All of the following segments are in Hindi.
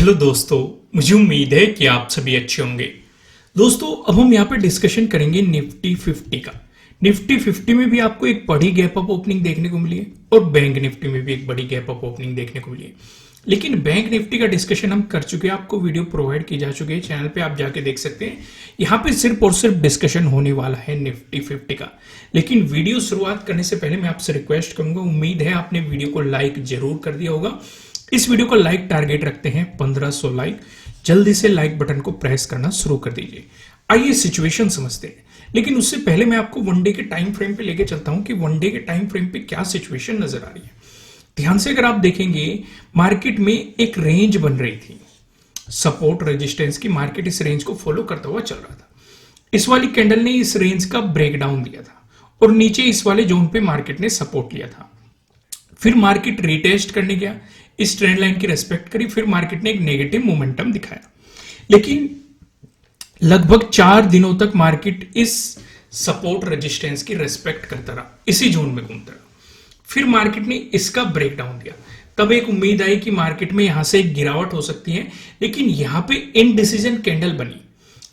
हेलो दोस्तों, मुझे उम्मीद है कि आप सभी अच्छे होंगे। दोस्तों, अब हम यहाँ पे डिस्कशन करेंगे निफ्टी 50 का। निफ्टी 50 में भी आपको एक बड़ी गैप अप ओपनिंग देखने को मिली है और बैंक निफ्टी में भी एक बड़ी गैप अप ओपनिंग देखने को मिली है। लेकिन बैंक निफ्टी का डिस्कशन हम कर चुके हैं, आपको वीडियो प्रोवाइड की जा चुकी है, चैनल पे आप जाके देख सकते हैं। यहाँ पे सिर्फ और सिर्फ डिस्कशन होने वाला है निफ्टी 50 का। लेकिन वीडियो शुरुआत करने से पहले मैं आपसे रिक्वेस्ट करूंगा, उम्मीद है आपने वीडियो को लाइक जरूर कर दिया होगा। इस वीडियो का लाइक टारगेट रखते हैं 1500 लाइक। जल्दी से लाइक बटन को प्रेस करना शुरू कर दीजिए। आइए सिचुएशन समझते हैं, लेकिन उससे पहले मैं आपको वनडे के टाइम फ्रेम पे लेके चलता हूं कि वनडे के टाइम फ्रेम पे क्या सिचुएशन नजर आ रही है। ध्यान से अगर आप देखेंगे, मार्केट में एक रेंज बन रही थी, सपोर्ट रेजिस्टेंस की। मार्केट इस रेंज को फॉलो करता हुआ चल रहा था। इस वाली कैंडल ने इस रेंज का ब्रेकडाउन दिया था और नीचे इस वाले जोन पे मार्केट ने सपोर्ट लिया था। फिर मार्केट रिटेस्ट करने गया, इस ट्रेंड लाइन की रेस्पेक्ट करी, फिर मार्केट ने एक नेगेटिव मोमेंटम दिखाया। लेकिन लगभग 4 दिनों तक मार्केट इस सपोर्ट रेजिस्टेंस की रेस्पेक्ट करता रहा, इसी जोन में घूमता रहा। फिर मार्केट ने इसका ब्रेकडाउन दिया। तब एक उम्मीद आई कि मार्केट में यहां से एक गिरावट हो सकती है, लेकिन यहां पे इनडिसीजन कैंडल बनी।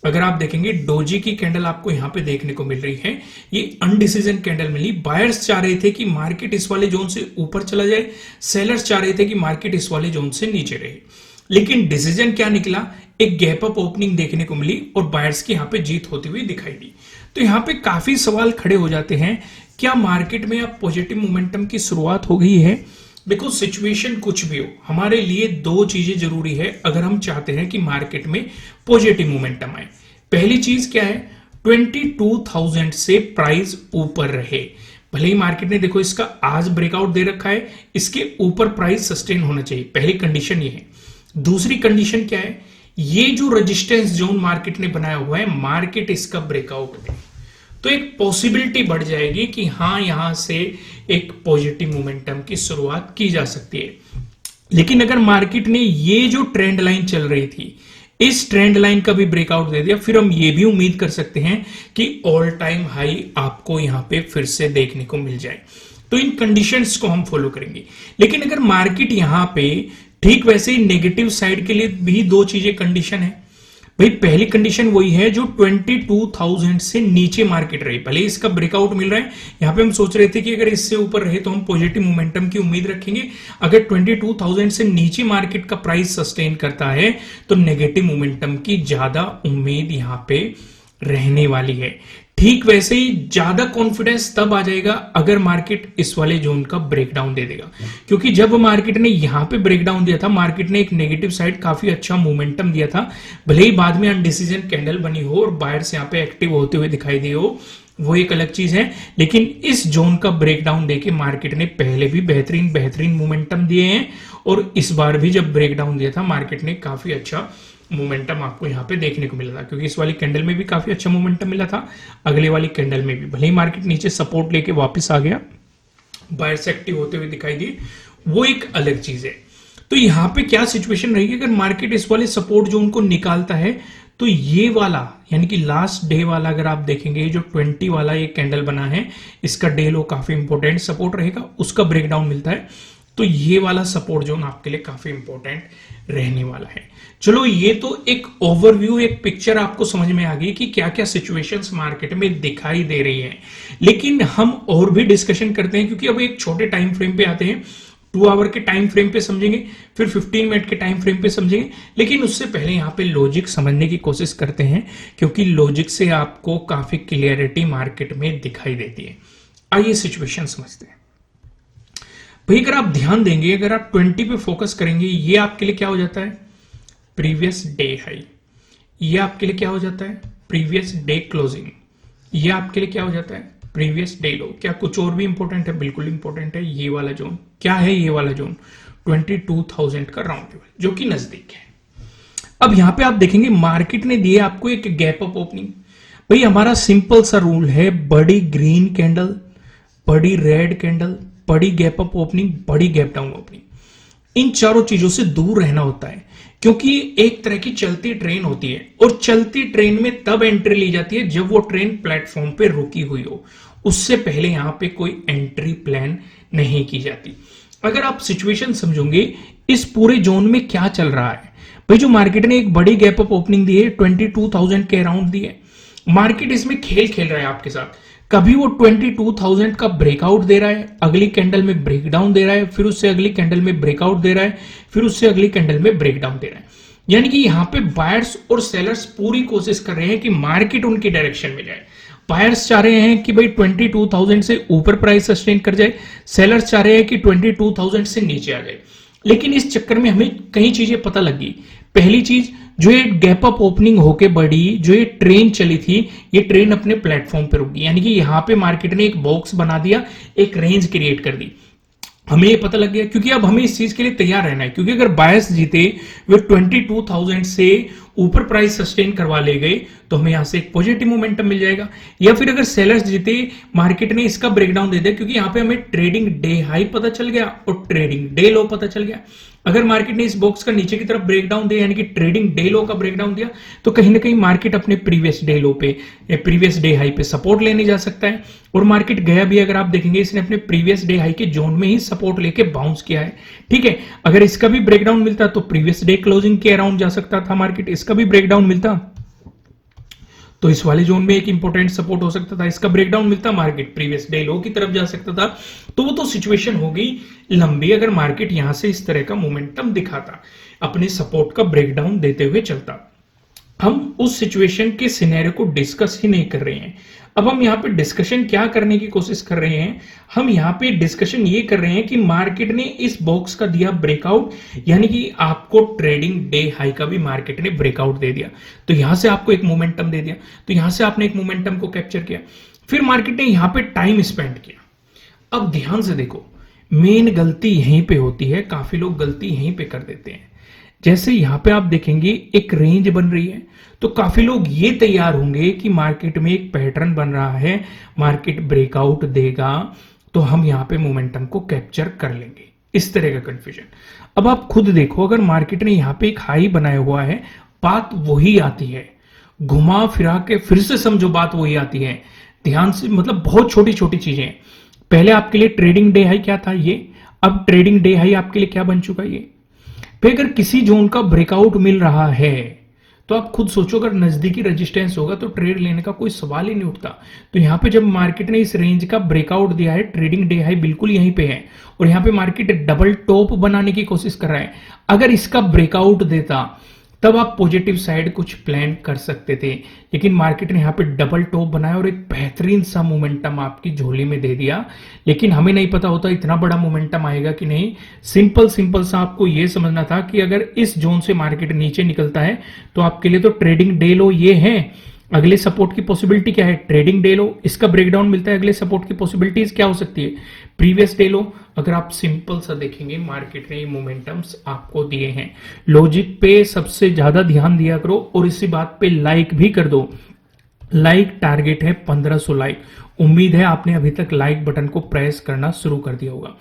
अगर आप देखेंगे, डोजी की कैंडल आपको यहां पे देखने को मिल रही है, ये अनडिसीजन कैंडल मिली। बायर्स चाह रहे थे कि मार्केट इस वाले जोन से ऊपर चला जाए, सेलर्स चाह रहे थे कि मार्केट इस वाले जोन से नीचे रहे। लेकिन डिसीजन क्या निकला, एक गैप अप ओपनिंग देखने को मिली और बायर्स की यहां पे जीत होती हुई दिखाई दी। तो यहां पे काफी सवाल खड़े हो जाते हैं, क्या मार्केट में अब पॉजिटिव मोमेंटम की शुरुआत हो गई है? देखो, सिचुएशन कुछ भी हो, हमारे लिए 2 चीजें जरूरी है अगर हम चाहते हैं कि मार्केट में पॉजिटिव मोमेंटम आए। पहली चीज क्या है, 22,000 से प्राइस ऊपर रहे। भले ही मार्केट ने देखो इसका आज ब्रेकआउट दे रखा है, इसके ऊपर प्राइस सस्टेन होना चाहिए, पहली कंडीशन ये है। दूसरी कंडीशन क्या है, ये जो रेजिस्टेंस जोन मार्केट ने बनाया हुआ है, मार्केट इसका ब्रेकआउट दे तो एक पॉसिबिलिटी बढ़ जाएगी कि हां, यहां से एक पॉजिटिव मोमेंटम की शुरुआत की जा सकती है। लेकिन अगर मार्केट ने ये जो ट्रेंड लाइन चल रही थी, इस ट्रेंड लाइन का भी ब्रेकआउट दे दिया, फिर हम ये भी उम्मीद कर सकते हैं कि ऑल टाइम हाई आपको यहां पे फिर से देखने को मिल जाए। तो इन कंडीशंस को हम फॉलो करेंगे। लेकिन अगर मार्केट यहां पे ठीक वैसे ही नेगेटिव साइड के लिए भी 2 चीजें कंडीशन है भाई। पहली कंडीशन वही है जो 22,000 से नीचे मार्केट रही। भले इसका ब्रेकआउट मिल रहा है, यहां पे हम सोच रहे थे कि अगर इससे ऊपर रहे तो हम पॉजिटिव मोमेंटम की उम्मीद रखेंगे। अगर 22,000 से नीचे मार्केट का प्राइस सस्टेन करता है तो नेगेटिव मोमेंटम की ज्यादा उम्मीद यहां पे रहने वाली है। ठीक वैसे ही ज्यादा कॉन्फिडेंस तब आ जाएगा अगर मार्केट इस वाले जोन का ब्रेकडाउन दे देगा, क्योंकि जब मार्केट ने यहां पे ब्रेकडाउन दिया था, मार्केट ने एक नेगेटिव साइड काफी अच्छा मोमेंटम दिया था। भले ही बाद में अनडिसीजन कैंडल बनी हो और बायर्स यहां पे एक्टिव होते हुए दिखाई दिए हो, वो एक अलग चीज है। लेकिन इस जोन का ब्रेकडाउन देके मार्केट ने पहले भी बेहतरीन मोमेंटम दिए हैं और इस बार भी जब ब्रेकडाउन दिया था, मार्केट ने काफी अच्छा मोमेंटम आपको यहां पे देखने को मिला था, क्योंकि इस वाली कैंडल में भी काफी अच्छा मोमेंटम मिला था, अगले वाली कैंडल में भी। भले ही मार्केट नीचे सपोर्ट लेके वापस आ गया, बायर्स एक्टिव होते हुए दिखाई दिए, वो एक अलग चीज है। तो यहां पे क्या सिचुएशन रहेगी, अगर मार्केट इस वाले सपोर्ट जोन को निकालता है तो ये वाला यानी कि लास्ट डे वाला, अगर आप देखेंगे जो 20 वाला ये कैंडल बना है, इसका डे लो काफी इंपॉर्टेंट सपोर्ट रहेगा, उसका ब्रेकडाउन मिलता है तो ये वाला सपोर्ट जोन आपके लिए काफी इंपॉर्टेंट रहने वाला है। चलो, ये तो एक ओवरव्यू, एक पिक्चर आपको समझ में आ गई कि क्या क्या सिचुएशंस मार्केट में दिखाई दे रही हैं। लेकिन हम और भी डिस्कशन करते हैं, क्योंकि अब एक छोटे टाइम फ्रेम पे आते हैं। 2 आवर के टाइम फ्रेम पे समझेंगे, फिर 15 मिनट के टाइम फ्रेम पे समझेंगे। लेकिन उससे पहले यहाँ पे लॉजिक समझने की कोशिश करते हैं, क्योंकि लॉजिक से आपको काफी क्लियरिटी मार्केट में दिखाई देती है। आइए सिचुएशन समझते हैं। भाई, अगर आप ध्यान देंगे, अगर आप 20 पे फोकस करेंगे, ये आपके लिए क्या हो जाता है, प्रीवियस डे हाई। ये आपके लिए क्या हो जाता है, प्रीवियस डे क्लोजिंग। ये आपके लिए क्या हो जाता है, प्रीवियस डे लो। क्या कुछ और भी इंपॉर्टेंट है? बिल्कुल इंपॉर्टेंट है। ये वाला जोन क्या है, ये वाला जोन 22,000 का राउंड लेवल, जो कि नजदीक है। अब यहां पे आप देखेंगे, मार्केट ने दिए आपको एक गैप अप ओपनिंग। भाई, हमारा सिंपल सा रूल है, बड़ी ग्रीन कैंडल, बड़ी रेड कैंडल, बड़ी गैप अप ओपनिंग, बड़ी गैप डाउन ओपनिंग, इन चारों चीजों से दूर रहना होता है, क्योंकि एक तरह की चलती ट्रेन होती है और चलती ट्रेन में तब एंट्री ली जाती है जब वो ट्रेन प्लेटफॉर्म पे रुकी हुई हो। उससे पहले यहां पे कोई एंट्री प्लान नहीं की जाती। अगर आप सिचुएशन समझोगे, इस पूरे जोन में क्या चल रहा है, भाई जो मार्केट ने एक बड़ी गैप अप ओपनिंग दी है, 22,000 के अराउंड दी है, मार्केट इसमें खेल खेल रहा है आपके साथ। कभी वो 22,000 का ब्रेकआउट दे रहा है, अगली कैंडल में ब्रेकडाउन दे रहा है, फिर उससे अगली कैंडल में ब्रेकआउट दे रहा है, फिर उससे अगली कैंडल में ब्रेकडाउन दे रहा है। यानी कि यहां पे बायर्स और सेलर्स पूरी कोशिश कर रहे हैं कि मार्केट उनकी डायरेक्शन में जाए। बायर्स चाह रहे हैं कि भाई 22,000 से ऊपर प्राइस सस्टेन कर जाए, सेलर्स चाह रहे हैं कि 22,000 से नीचे आ जाए। लेकिन इस चक्कर में हमें कई चीजें पता लगी। पहली चीज, जो ये गैप अप ओपनिंग होके बढ़ी, जो ये ट्रेन चली थी, ये ट्रेन अपने प्लेटफॉर्म पे रुकी। यानी कि यहां पे मार्केट ने एक बॉक्स बना दिया, एक रेंज क्रिएट कर दी। हमें ये पता लग गया, क्योंकि अब हमें इस चीज के लिए तैयार रहना है, क्योंकि अगर बायर्स जीते, वे 22,000 से ऊपर प्राइस सस्टेन करवा ले गए, तो हमें यहां से एक पॉजिटिव मोमेंटम मिल जाएगा। या फिर अगर सेलर्स जीते, मार्केट ने इसका ब्रेकडाउन दे दिया, क्योंकि यहां पे हमें ट्रेडिंग डे हाई पता चल गया और ट्रेडिंग डे लो पता चल गया। अगर मार्केट ने इस बॉक्स का नीचे की तरफ ब्रेकडाउन दिया, यानी कि ट्रेडिंग डे लो का ब्रेकडाउन दिया, तो कहीं ना कहीं मार्केट अपने प्रीवियस डे लो पे, प्रीवियस डे हाई पे सपोर्ट लेने जा सकता है। और मार्केट गया भी, अगर आप देखेंगे, इसने अपने प्रीवियस डे हाई के जोन में ही सपोर्ट लेके बाउंस किया है। ठीक है, अगर इसका भी ब्रेकडाउन मिलता तो प्रीवियस डे क्लोजिंग के अराउंड जा सकता था मार्केट। इसका भी ब्रेकडाउन मिलता तो इस वाले जोन में एक इंपॉर्टेंट सपोर्ट हो सकता था। इसका ब्रेकडाउन मिलता, मार्केट प्रीवियस डे लो की तरफ जा सकता था। तो वो तो सिचुएशन हो गई लंबी, अगर मार्केट यहां से इस तरह का मोमेंटम दिखाता, अपने सपोर्ट का ब्रेकडाउन देते हुए चलता। हम उस सिचुएशन के सिनेरियो को डिस्कस ही नहीं कर रहे हैं। अब हम यहाँ पे डिस्कशन क्या करने की कोशिश कर रहे हैं, हम यहाँ पे डिस्कशन ये कर रहे हैं कि मार्केट ने इस बॉक्स का दिया ब्रेकआउट, यानी कि आपको ट्रेडिंग डे हाई का भी मार्केट ने ब्रेकआउट दे दिया, तो यहां से आपको एक मोमेंटम दे दिया, तो यहां से आपने एक मोमेंटम को कैप्चर किया। फिर मार्केट ने यहां पे टाइम स्पेंड किया। अब ध्यान से देखो, मेन गलती यहीं पे होती है, काफी लोग गलती यहीं पे कर देते हैं। जैसे यहां पे आप देखेंगे एक रेंज बन रही है, तो काफी लोग ये तैयार होंगे कि मार्केट में एक पैटर्न बन रहा है, मार्केट ब्रेकआउट देगा तो हम यहां पे मोमेंटम को कैप्चर कर लेंगे, इस तरह का कंफ्यूजन। अब आप खुद देखो, अगर मार्केट ने यहां पे एक हाई बनाया हुआ है, बात वही आती है, घुमा फिरा के फिर से समझो, बात वही आती है। ध्यान से, मतलब बहुत छोटी छोटी चीजें। पहले आपके लिए ट्रेडिंग डे हाई क्या था, ये। अब ट्रेडिंग डे हाई आपके लिए क्या बन चुका है, ये। फिर अगर किसी जोन का ब्रेकआउट मिल रहा है, तो आप खुद सोचो, अगर नजदीकी रेजिस्टेंस होगा तो ट्रेड लेने का कोई सवाल ही नहीं उठता। तो यहां पे जब मार्केट ने इस रेंज का ब्रेकआउट दिया है, ट्रेडिंग डे हाई बिल्कुल यहीं पे है, और यहां पे मार्केट डबल टॉप बनाने की कोशिश कर रहा है। अगर इसका ब्रेकआउट देता, तब आप पॉजिटिव साइड कुछ प्लान कर सकते थे, लेकिन मार्केट ने यहां पे डबल टॉप बनाया और एक बेहतरीन सा मोमेंटम आपकी झोली में दे दिया। लेकिन हमें नहीं पता होता इतना बड़ा मोमेंटम आएगा कि नहीं। सिंपल सिंपल सा आपको यह समझना था कि अगर इस जोन से मार्केट नीचे निकलता है, तो आपके लिए तो ट्रेडिंग डे लो ये है। अगले सपोर्ट की पॉसिबिलिटी क्या है, ट्रेडिंग डे लो। इसका ब्रेकडाउन मिलता है, अगले सपोर्ट की पॉसिबिलिटीज क्या हो सकती है, प्रीवियस डे लो। अगर आप सिंपल सा देखेंगे, मार्केट ने मोमेंटम्स आपको दिए हैं। लॉजिक पे सबसे ज्यादा ध्यान दिया करो, और इसी बात पे लाइक भी कर दो। लाइक टारगेट है 1500 लाइक। उम्मीद है आपने अभी तक लाइक बटन को प्रेस करना शुरू कर दिया होगा।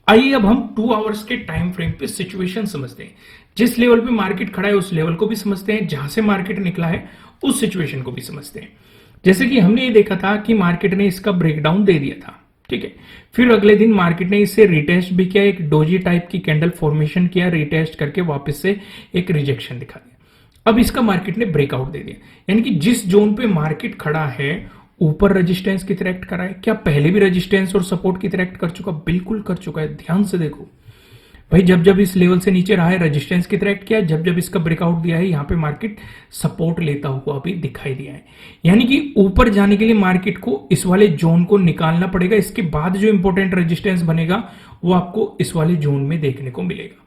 आइए अब हम 2 आवर्स के टाइम फ्रेम पे सिचुएशन समझते हैं। जिस लेवल पे मार्केट खड़ा है उस लेवल को भी समझते हैं, जहां से मार्केट निकला है उस सिचुएशन को भी समझते हैं। जैसे कि हमने ये देखा था कि मार्केट ने इसका ब्रेकडाउन दे दिया था, ठीक है। फिर अगले दिन मार्केट ने इसे रिटेस्ट भी किया, एक डोजी टाइप की कैंडल फॉर्मेशन किया, रिटेस्ट करके वापस से एक रिजेक्शन दिखा दिया। अब इसका मार्केट ने ब्रेकआउट दे दिया, यानी कि जिस जोन पे मार्केट खड़ा है ऊपर रेजिस्टेंस की तरह एक्ट करा है। क्या पहले भी रेजिस्टेंस और सपोर्ट की तरह एक्ट कर चुका, बिल्कुल कर चुका है। ध्यान से देखो भाई, जब जब इस लेवल से नीचे रहा है रेजिस्टेंस की तरह एक्ट किया, जब जब इसका ब्रेकआउट दिया है, यहां पे मार्केट सपोर्ट लेता हुआ भी दिखाई दिया है। यानी कि ऊपर जाने के लिए मार्केट को इस वाले जोन को निकालना पड़ेगा। इसके बाद जो इंपॉर्टेंट रेजिस्टेंस बनेगा वो आपको इस वाले जोन में देखने को मिलेगा।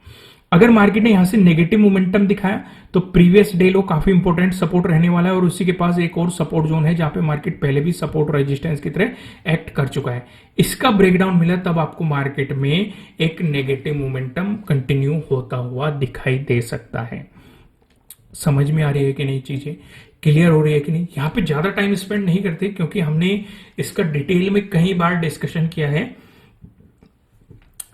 अगर मार्केट ने यहां से नेगेटिव मोमेंटम दिखाया, तो प्रीवियस डे लो काफी इंपॉर्टेंट सपोर्ट रहने वाला है, और उसी के पास एक और सपोर्ट जोन है जहां पे मार्केट पहले भी सपोर्ट रेजिस्टेंस की तरह एक्ट कर चुका है। इसका ब्रेकडाउन मिला, तब आपको मार्केट में एक नेगेटिव मोमेंटम कंटिन्यू होता हुआ दिखाई दे सकता है। समझ में आ रही है कि नहीं, चीजें क्लियर हो रही है कि नहीं। यहां पे ज्यादा टाइम स्पेंड नहीं करते, क्योंकि हमने इसका डिटेल में कई बार डिस्कशन किया है।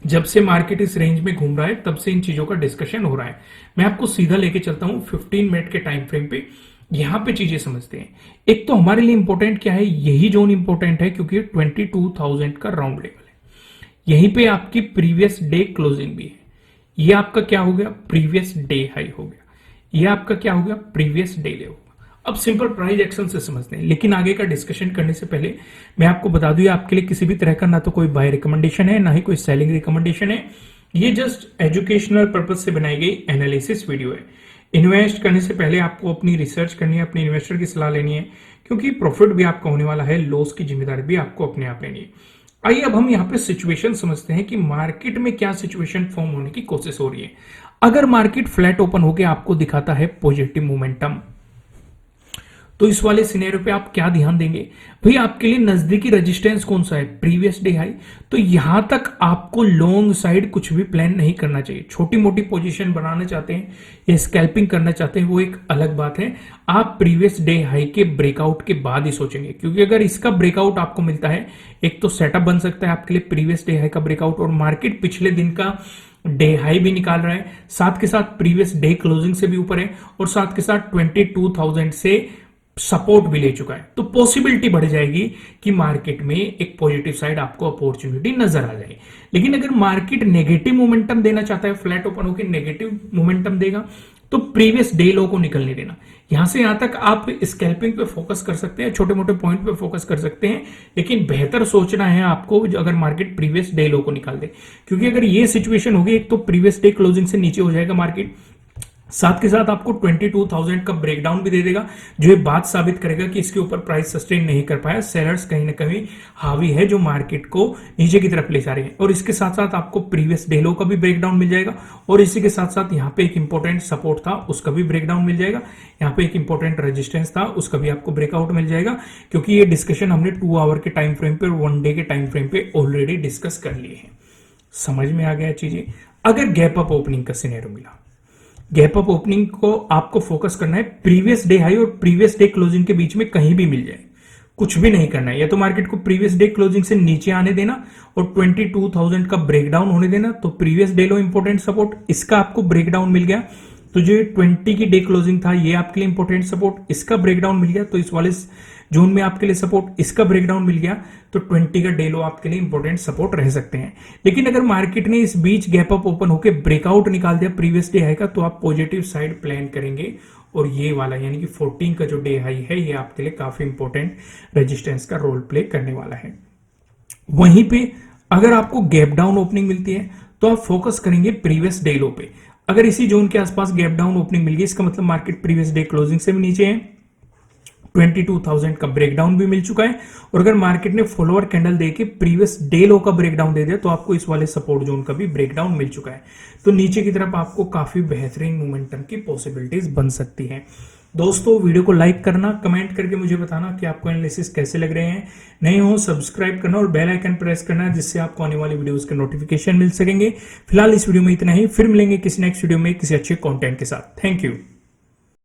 जब से मार्केट इस रेंज में घूम रहा है, तब से इन चीजों का डिस्कशन हो रहा है। मैं आपको सीधा लेके चलता हूं 15 मिनट के टाइम फ्रेम पे, यहां पे चीजें समझते हैं। एक तो हमारे लिए इंपॉर्टेंट क्या है, यही जोन इंपॉर्टेंट है, क्योंकि 22,000 का राउंड लेवल है। यहीं पे आपकी प्रीवियस डे क्लोजिंग भी है। ये आपका क्या हो गया, प्रीवियस डे हाई हो गया। ये आपका क्या होगा, प्रीवियस डे होगा। अब सिंपल प्राइस एक्शन से समझते हैं, लेकिन आगे का डिस्कशन करने से पहले मैं आपको बता दूं, आपके लिए किसी भी तरह का ना तो कोई बाय रिकमेंडेशन है, ना ही कोई सेलिंग रिकमेंडेशन है। ये जस्ट एजुकेशनल पर्पज से बनाई गई एनालिसिस वीडियो है। इन्वेस्ट करने से पहले आपको अपनी रिसर्च करनी है, अपने इन्वेस्टर की सलाह लेनी है, क्योंकि प्रॉफिट भी आपका होने वाला है, लॉस की जिम्मेदारी भी आपको अपने आप लेनी है। आइए अब हम यहाँ पे सिचुएशन समझते हैं कि मार्केट में क्या सिचुएशन फॉर्म होने की कोशिश हो रही है। अगर मार्केट फ्लैट ओपन होकर आपको दिखाता है पॉजिटिव मोमेंटम, तो इस वाले सिनेरियो पे आप क्या ध्यान देंगे भाई, आपके लिए नजदीकी रेजिस्टेंस कौन सा है, प्रीवियस डे हाई। तो यहां तक आपको लॉन्ग साइड कुछ भी प्लान नहीं करना चाहिए। छोटी मोटी पोजीशन बनाना चाहते हैं या स्कैल्पिंग करना चाहते हैं, वो एक अलग बात है। आप प्रीवियस डे हाई के ब्रेकआउट के बाद ही सोचेंगे, क्योंकि अगर इसका ब्रेकआउट आपको मिलता है, एक तो सेटअप बन सकता है आपके लिए प्रीवियस डे हाई का ब्रेकआउट, और मार्केट पिछले दिन का डे हाई भी निकाल रहा है, साथ के साथ प्रीवियस डे क्लोजिंग से भी ऊपर है, और साथ के साथ 22,000 से सपोर्ट भी ले चुका है। तो पॉसिबिलिटी बढ़ जाएगी कि मार्केट में एक पॉजिटिव साइड आपको अपॉर्चुनिटी नजर आ जाए। लेकिन अगर मार्केट नेगेटिव मोमेंटम देना चाहता है, फ्लैट ओपन होकर नेगेटिव मोमेंटम देगा, तो प्रीवियस डे लो को निकलने देना। यहां से यहां तक आप स्कैल्पिंग पे फोकस कर सकते हैं, छोटे मोटे पॉइंट पे फोकस कर सकते हैं, लेकिन बेहतर सोचना है आपको अगर मार्केट प्रीवियस डे लो को निकाल दे। क्योंकि अगर ये सिचुएशन होगी, एक तो प्रीवियस डे क्लोजिंग से नीचे हो जाएगा मार्केट, साथ के साथ आपको 22,000 का ब्रेकडाउन भी दे देगा, जो ये बात साबित करेगा कि इसके ऊपर प्राइस सस्टेन नहीं कर पाया, सेलर्स कहीं ना कहीं हावी है जो मार्केट को नीचे की तरफ ले जा रहे हैं। और इसके साथ साथ आपको प्रीवियस डे लो का भी ब्रेकडाउन मिल जाएगा, और इसी के साथ साथ यहाँ पे एक इंपॉर्टेंट सपोर्ट था, उसका भी ब्रेकडाउन मिल जाएगा। यहाँ पे एक इंपॉर्टेंट रेजिस्टेंस था, उसका भी आपको ब्रेकआउट मिल जाएगा, क्योंकि ये डिस्कशन हमने 2 आवर के टाइम फ्रेम पे और 1 डे के टाइम फ्रेम पे ऑलरेडी डिस्कस कर लिए हैं। समझ में आ गया चीजें। अगर गैप अप ओपनिंग का सिनेरियो मिला, गैप अप ओपनिंग को आपको फोकस करना है प्रीवियस डे हाई और प्रीवियस डे क्लोजिंग के बीच में कहीं भी मिल जाए, कुछ भी नहीं करना है। या तो मार्केट को प्रीवियस डे क्लोजिंग से नीचे आने देना और 22,000 का ब्रेकडाउन होने देना, तो प्रीवियस डे लो इंपॉर्टेंट सपोर्ट, इसका आपको ब्रेकडाउन मिल गया, तो जो 20 की डे क्लोजिंग था ये आपके लिए इंपॉर्टेंट सपोर्ट, इसका ब्रेकडाउन मिल गया, तो इस वाले जोन में आपके लिए सपोर्ट, इसका ब्रेकडाउन मिल गया, तो 20 का डे लो आपके लिए इंपॉर्टेंट सपोर्ट रह सकते हैं। लेकिन अगर मार्केट ने इस बीच गैप अप ओपन होकर ब्रेकआउट निकाल दिया प्रीवियस डे हाई का, तो आप पॉजिटिव साइड प्लान करेंगे, और ये वाला यानी कि 14 का जो डे हाई है, ये आपके लिए काफी इंपॉर्टेंट रेजिस्टेंस का रोल प्ले करने वाला है। वहीं पे अगर आपको गैप डाउन ओपनिंग मिलती है, तो आप फोकस करेंगे प्रीवियस डे लो पे। अगर इसी जोन के आसपास गैप डाउन ओपनिंग मिल गई, इसका मतलब मार्केट प्रीवियस डे क्लोजिंग से भी नीचे है, 22,000 का ब्रेकडाउन भी मिल चुका है, और अगर मार्केट ने फॉलोअर कैंडल देके प्रीवियस डे लो का ब्रेकडाउन दे दिया, तो आपको इस वाले सपोर्ट जोन का भी ब्रेकडाउन मिल चुका है। तो नीचे की तरफ आपको काफी बेहतरीन मोमेंटम की पॉसिबिलिटीज बन सकती हैं। दोस्तों, वीडियो को लाइक करना, कमेंट करके मुझे बताना कि आपको एनालिसिस कैसे लग रहे हैं। नए हो सब्सक्राइब करना और बेल आइकन प्रेस करना, जिससे आपको आने वाली वीडियोस के नोटिफिकेशन मिल सकेंगे। फिलहाल इस वीडियो में इतना ही, फिर मिलेंगे किसी नेक्स्ट वीडियो में किसी अच्छे कंटेंट के साथ। Thank you.